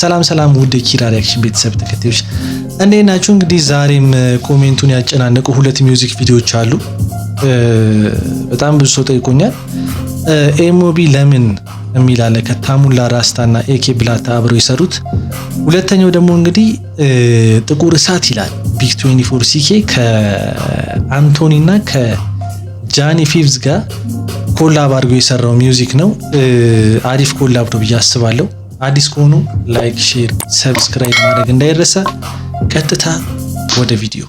ሰላም ውድ ኪራ ሪአክሽን ቤተሰብ ተከታዮች እንዴት ናችሁ? እንግዲህ ዛሬም ኮሜንቱን ያጨናነቁ ሁለት ሚውዚክ ቪዲዮዎች አሉ። በጣም ብዙ ሰው ጠይቆኛል። ኤሞቢ ለምን የሚል አለ ከታሙላ ራስታና ኤኬ ብላታ አብረው የሰሩት። ሁለተኛው ደግሞ እንግዲህ ጥቁር እሳት ይላል ቢግ 24 ሲኬ ከአንቶኒና ከጃኒ ፊቭዝ ጋር ኮላብ አድርጎ የሰራው ሚውዚክ ነው። አሪፍ ኮላብ ነው ብዬ አስባለሁ። አዲስ ከሆኑ ላይክ፣ ሼር፣ ሰብስክራይብ ማድረግ እንዳይረሳ። ቀጥታ ወደ ቪዲዮ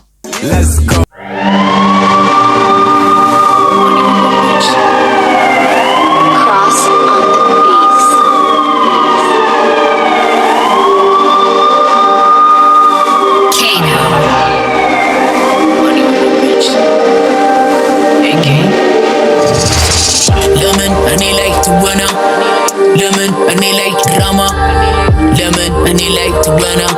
Lemon, and they like drama. Lemon, and they like to run up,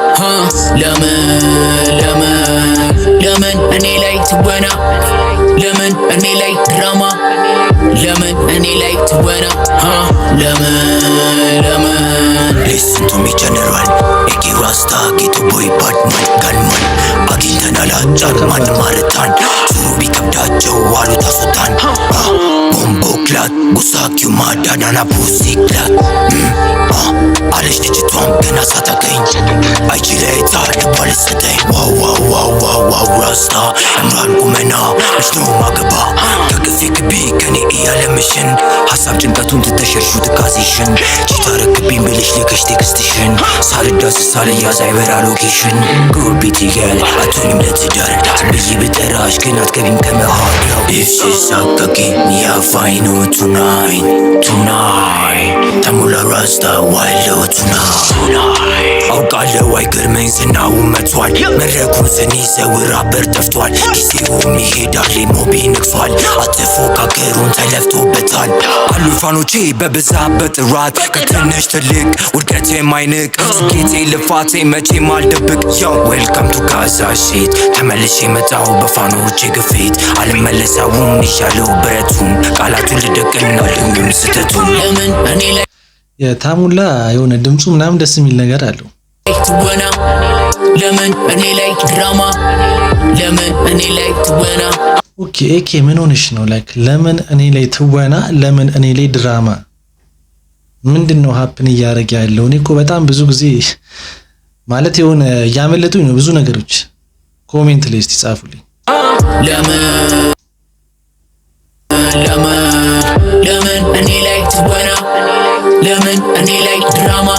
Lemon, and they like to run up. Lemon, and they like drama. Lemon, and they like to run up, Lemon. Listen to me, General. Eki Rasta, get a boy, Batman, gunman. Agintanala, Jarman, Marathon. Surubi Kabdajo, Waluta Sultan. Bombo clat, Gusaki, Madana, Pussy clat. Alish digital, Gana Satagain. I chillate, the police today. Wow, Rasta. I'm Ran Kumena, there's no Magaba. Kakafik B, can he mission? Hasab Jinkatun to the shoot the Kazishan. Chitara could be Milish Likish station. Solid does solid as I wear a location. Good BT girl, I told him let's do it. Believe it, Rash cannot give him come a heart. If she's a kaki, me a fine tonight. Tamula Rasta, wild tonight. Our color white girls and now Matswal. Meracus and Isa were rapper Taftual. Kisi me hit a limo being next one. At the Foka Kerun, I left to Betal. Alufano cheap, Babazabet rat. Katanish the lick, would get in my neck. Skitty Lefati, Machi Maldebek. Yo, welcome to Gaza shit. Tamalishi Metao, Bafano, Chiga feet. Alimelisa Wumi Shallow Breton. Kalatul the Kanal, Sitatun. Lemon, and he like. የታሙላ የሆነ ድምጹ ምናምን ደስ የሚል ነገር አለው። Lemon, and he like drama. Lemon, and he like ትወና። ኦኬ ኤኬ ምን ሆነሽ ነው? ላይክ ለምን እኔ ላይ ትወና፣ ለምን እኔ ላይ ድራማ? ምንድነው ሀፕን እያደረገ ያለው? እኔ እኮ በጣም ብዙ ጊዜ ማለት የሆነ ያመለጡኝ ነው ብዙ ነገሮች። ኮሜንት ላይ እስቲ ጻፉልኝ። Lemon, and he like ትወና። Lemon, and he like drama.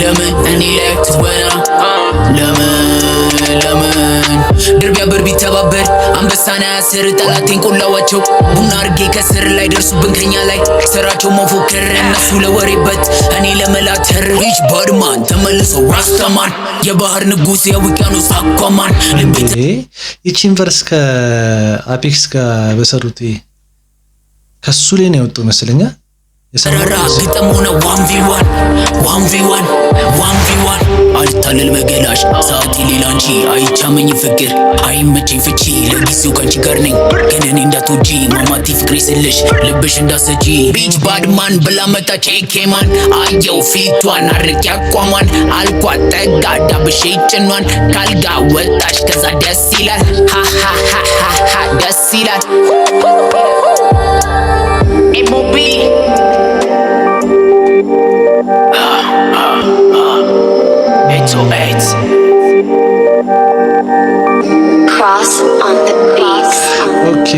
Lemon, and he like ትወና። Lemon ድርቢያ በርቢ ተባበር አንበሳና ያስር ጠላቴን ቆላዋቸው ቡና አርጌ ከስር ላይ ደርሱብን ከኛ ላይ ስራቸው መፎከር እነሱ ለወሬበት እኔ ለመላተር ሪች ባድማን ተመልሰው ራስታማን የባህር ንጉስ የውቅያኖስ አኳማን ልቤት ይቺን ቨርስ ከአፔክስ ጋር በሰሩት ከሱ ላይ ነው የወጣው መስለኛ የሰራራ ግጥም ሆነ 1v1 አልታለል መገላሽ ሰዓት ሌላ እንጂ አይቻመኝ ፍቅር አይመቸኝ ፍቺ ለጊዜው ካንቺ ጋር ነኝ ግን እኔ እንዳትወጂ ማማቲ ፍቅሬ ስልሽ ልብሽ እንዳሰጂ ቢች ባድማን ብላ መጣች ኤኬማን አየው ፊቷን አርቅ ያቋሟን አልኳት ጠጋ ዳብሼ ጭኗን ካልጋ ወጣሽ ከዛ ደስ ይላል ደስ ይላል ኤሞቢ Cross on the beat. ኦኬ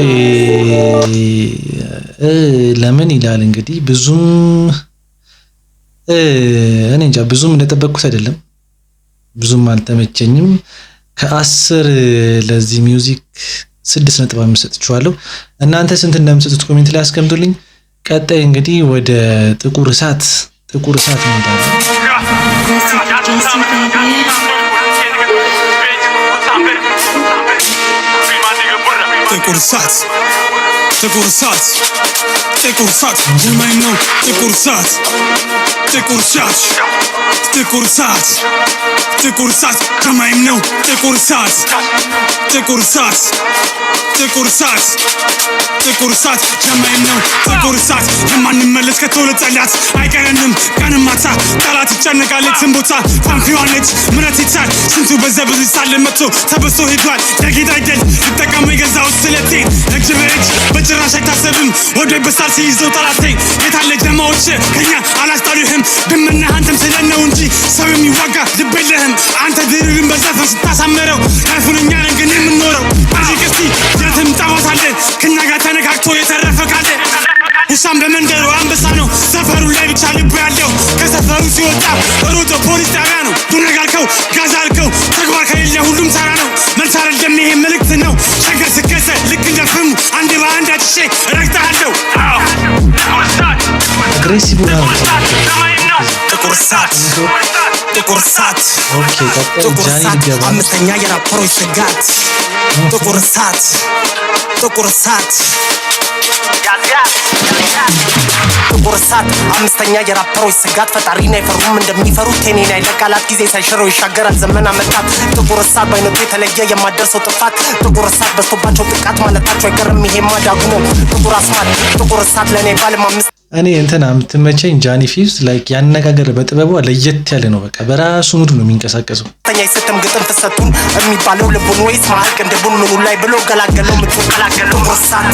ለምን ይላል እንግዲህ ብዙም እኔ እንጃ ብዙም እንደጠበቅኩት አይደለም። ብዙም አልተመቸኝም። ከ10 ለዚህ ሚውዚክ 6.5 ሰጥቻለሁ። እናንተ ስንት እንደምትሰጡት ኮሜንት ላይ አስቀምጡልኝ። ቀጣይ እንግዲህ ወደ ጥቁር እሳት እንሄዳለን። ጥቁር እሳት የማይነው ጥቁር እሳት ጥቁር እሳት ጥቁር እሳት ጥቁር እሳት ከማይም ነው ጥቁር እሳት ጥቁር እሳት ጥቁር እሳት ጥቁር እሳት ከማይም ነው ጥቁር እሳት የማንመለስ ከተወለድ ጠላት አይቀረንም ቀንም ማታ ጠላት ይጨነቃል የትም ቦታ ፋንፊዋነች ምረት ይቻል ስንቱ በዘብዝ ሳለ መጥቶ ተበሶ ሄዷል ደጌጥ አይደል ይጠቀሙ የገዛው ስለቴ እጅ በእጅ በጭራሽ አይታሰብም ወደ በሳል ሲይዘው ጠላቴ የታለ ጀማዎች ከኛ አላስጣሉህም ድምና አንተም ስለነው እንጂ ሰው የሚዋጋ ልብ የለህም አንተ ድርግን በዘፈን ስታሳመረው ላይፉንኛ ነን ግን የምንኖረው በዚህ ቅስቲ የትም ጣዋታለ ከኛ ጋር ተነካክቶ የተረፈ ካለ ውሻም በመንደሩ አንበሳ ነው ሰፈሩ ላይ ብቻ ልብ ያለው ከሰፈሩ ሲወጣ ሮጦ ፖሊስ ጣቢያ ነው ዱነጋልከው ጋዛልከው ተግባር ከሌለ ሁሉም ሰራ ነው መልስ አይደለም ይሄ መልእክት ነው ሸገር ስከሰ ልክ እንደ ፍሙ አንድ በአንድ አጭሼ ረግጠሃለሁ አግሬሲቭ ነው ጥቁር እሳት ጥቁር እሳት ኦኬ ቀጣይ ጥቁር ጃኒ እሳት ይገባል አምስተኛ የራፐሮች ስጋት ጥቁር እሳት ጥቁር እሳት ጥቁር እሳት አምስተኛ የራፐሮች ስጋት ፈጣሪን አይፈሩም እንደሚፈሩት ቴኔን አይለቃላት ጊዜ ሳይሽረው ይሻገራል ዘመን አመጣት ጥቁር እሳት በአይነቱ የተለየ የማደርሰው ጥፋት ጥቁር እሳት በዝቶባቸው ጥቃት ማለታቸው አይቀርም ይሄማ ዳጉ ነው ጥቁር አስማት ጥቁር እሳት ለእኔ ባልም አምስት እኔ እንትና የምትመቸኝ ጃኒ ፊውዝ ላይክ ያነጋገር በጥበቧ ለየት ያለ ነው። በቃ በራሱ ሙድ ነው የሚንቀሳቀሰው። ተኛ ይሰተም ግጥም ፍሰቱን የሚባለው ልቡን ወይስ መሀል ቅንድቡን ምኑ ላይ ብሎ ገላገለው ምቱ ገላገለው ቁርሳት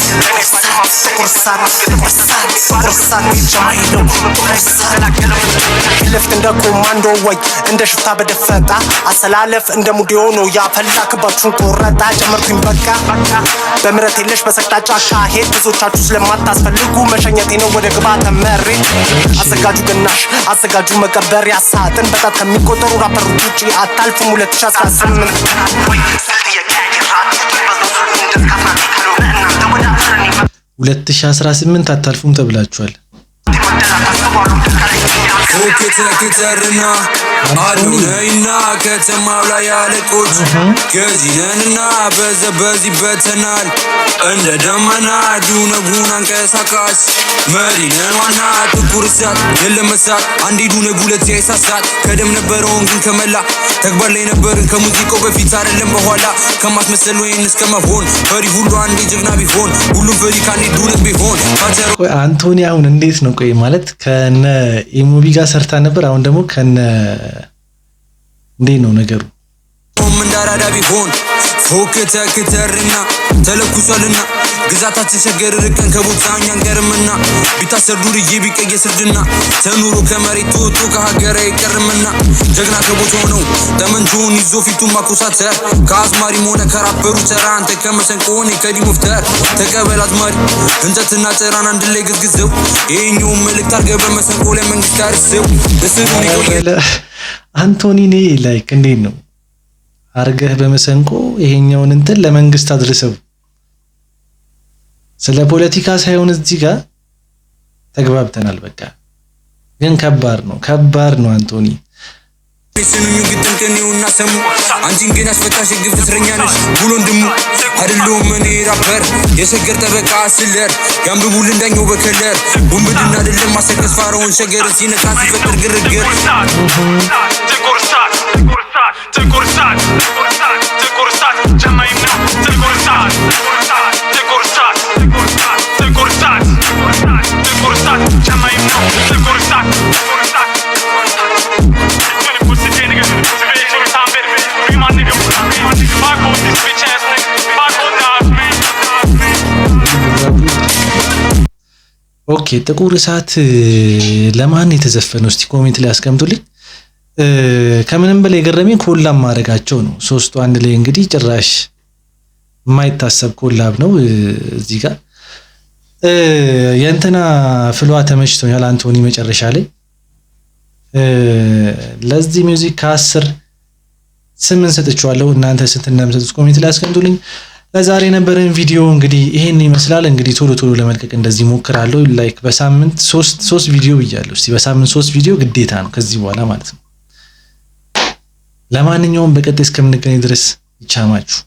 ልፍት እንደ ኮማንዶ ወይ እንደ ሽፍታ በደፈጣ አሰላለፍ እንደ ሙዲዮ ነው ያፈላ ክባችሁን ቆረጣ ጨመርኩኝ በቃ በምረት የለሽ በሰቅጣጫ አካሄድ ብዙዎቻችሁ ስለማታስፈልጉ መሸኘቴ ነው ወደ ግባተ መሬት አዘጋጁ ግናሽ አዘጋጁ መቀበሪያ ሳጥን በጣት ከሚቆጠሩ ራፐሮች ውጪ አታልፉም 2018 አታልፉም ተብላችኋል። ከተክተርና አዱነይና ከተማው ላይ ያለቆች ገዚነንና በዘበዚበተናል እንደ ደመና ዱነጉን አንቀሳቃስ መሪነን ዋና ጥቁር እሳት የለም እሳት አንዴ ዱነጉ ሁለቴ ሳሳት ከደም ነበረውን ግን ከመላ ተግባር ላይ ነበርን ከሙዚቃው በፊት አይደለም በኋላ ከማስመሰል ወይን እስከ መሆን ፈሪ ሁሉ አንዴ ጀግና ቢሆን ሁሉም ፈሪ ካንዴ ዱነግ ቢሆን ቆይ አንቶኒ አሁን እንዴት ነው? ቆይ ማለት ከነ ኢሙቢ ጋር ሰርታ ነበር። አሁን ደግሞ ከነ እንዴት ነው ነገሩ? እንዳራዳ ቢሆን ፎከተክተርና ተለኩሷልና ግዛታችን ሸገር ርቀን ከቦታኛን ገርምና ቢታሰር ዱርዬ ቢቀየስ እርድና ተኑሮ ከመሬት ወጥቶ ከሀገር አይቀርምና ጀግና ከቦታው ነው ጠመንጆን ይዞ ፊቱን ማኮሳተር ከአዝማሪም ሆነ ከራፐሩ ተራ አንተ ከመሰንቆን ከዲሞፍተር ተቀበል አዝማሪ እንጨትና ጭራን አንድ ላይ ገዝግዘው ይሄኛውን መልእክት አድርገህ በመሰንቆ ላይ መንግስት አርሰው እስሩን ይቆየ አንቶኒ ኔ ላይክ እንዴት ነው አርገህ በመሰንቆ ይሄኛውን እንትን ለመንግስት አድርሰው ስለ ፖለቲካ ሳይሆን እዚህ ጋር ተግባብተናል። በቃ ግን ከባድ ነው አንቶኒ ስኑኝ ግጥም ቅኔውና ሰሙ አንቺን ግን አስፈታሽ ግፍ እስረኛ ነሽ ብሎ ወንድሙ አይደለሁም እኔ ራፐር የሸገር ጠበቃ አስለር ያንብቡል እንዳኛው በከለር ውንብድና አይደለም ማሰከስ ፋራውን ሸገር ሲነካ ሲፈጥር ግርግር ጥቁር እሳት ጀማይም ነው ጥቁር እሳት ጀማይም ነው ጥቁር እሳት ኦኬ ጥቁር እሳት ለማን የተዘፈነው? እስቲ ኮሜንት ላይ አስቀምጡልኝ። ከምንም በላይ የገረመኝ ኮላብ ማድረጋቸው ነው። ሶስቱ አንድ ላይ እንግዲህ ጭራሽ የማይታሰብ ኮላብ ነው። እዚህ ጋር የእንትና ፍሏ ተመችቶኛል። አንቶኒ መጨረሻ ላይ ለዚህ ሚውዚክ ከ10 8 ሰጥቻለሁ። እናንተ ስንት እንደምትሰጡት ኮሜንት ላይ አስቀምጡልኝ። ለዛሬ የነበረን ቪዲዮ እንግዲህ ይሄን ይመስላል። እንግዲህ ቶሎ ለመልቀቅ እንደዚህ ሞክራለሁ። ላይክ በሳምንት 3 ቪዲዮ ብያለሁ። እስቲ በሳምንት 3 ቪዲዮ ግዴታ ነው ከዚህ በኋላ ማለት ነው። ለማንኛውም በቀጣይ እስከምንገናኝ ድረስ ይቻማችሁ።